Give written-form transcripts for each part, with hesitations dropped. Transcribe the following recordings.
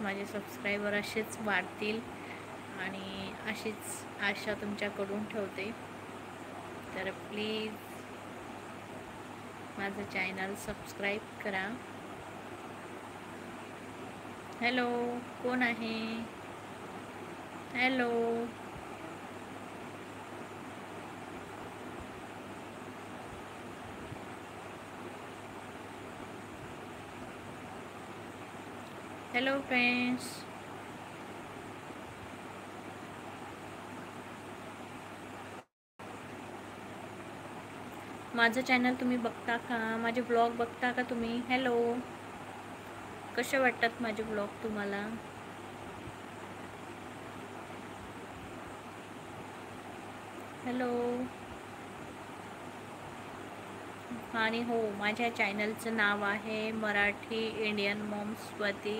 माझे सबस्क्रायबर असेच वाढतील आणि अशीच आशा तुमच्याकडून ठेवते. तर प्लीज माझं चॅनल सबस्क्राईब करा. हॅलो, कोण आहे? Hello, hello friends. माझं चॅनल तुम्ही बघता का? माझे ब्लॉग बघता का तुम्ही? हॅलो, कसे वाटतात माझे ब्लॉग तुम्हाला? हॅलो. आणि हो, माझ्या चॅनलचं नाव आहे मराठी इंडियन मॉम स्वाती.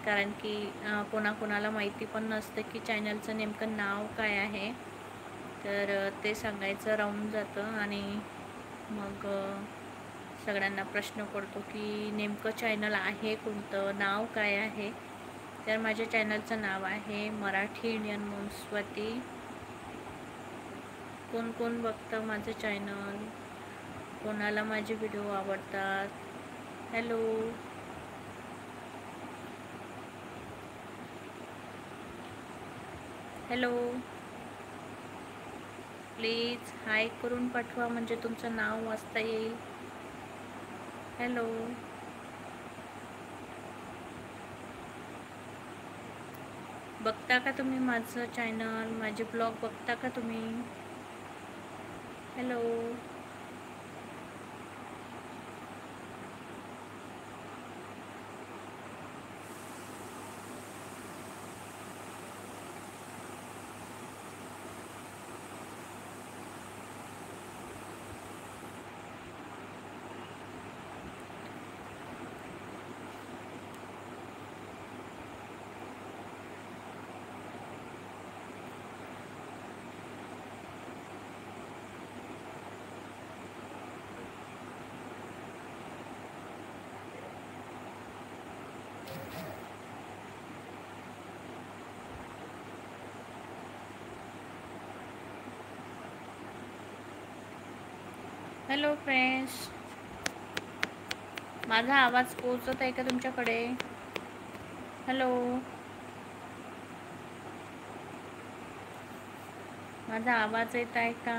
कारण की कोणाकोणाला माहिती पण नसतं की चॅनलचं नेमकं नाव काय आहे. तर ते सांगायचं राहून जातं आणि मग सगळ्यांना प्रश्न पडतो की नेमकं चॅनल आहे कोणतं, नाव काय आहे. तर माझ्या चॅनलचं नाव आहे मराठी इंडियन मॉम स्वाती. कोण कोण बघतं माझं चॅनल? कोणाला माझे व्हिडिओ आवडतात? हॅलो. हॅलो, प्लीज हाय करून पाठवा म्हणजे तुमचं नाव वाचता येईल. हॅलो. बघता का तुम्ही माझं चॅनल? माझे ब्लॉग बघता का तुम्ही? हॅलो. हॅलो फ्रेंड्स, माझा आवाज पोहोचत आहे का तुमच्याकडे? हॅलो, माझा आवाज येत आहे का?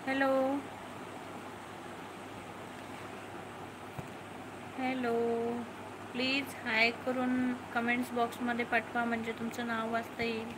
हॅलो. हॅलो, प्लीज हाय करून कमेंट्स बॉक्समध्ये पाठवा म्हणजे तुमचं नाव वाचता येईल.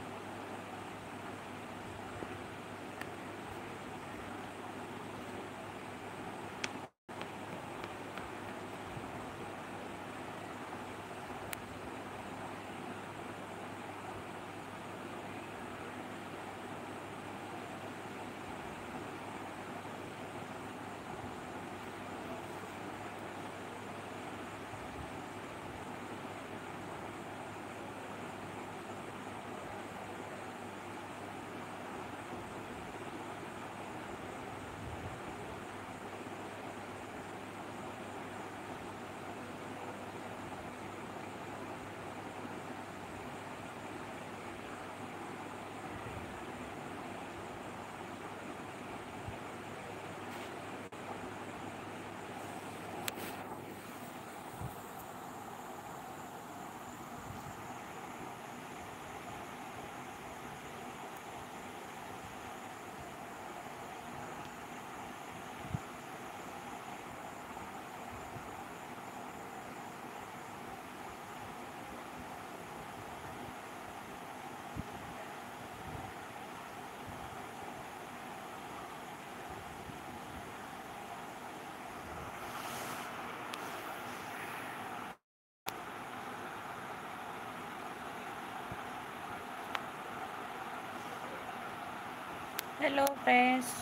Hello friends.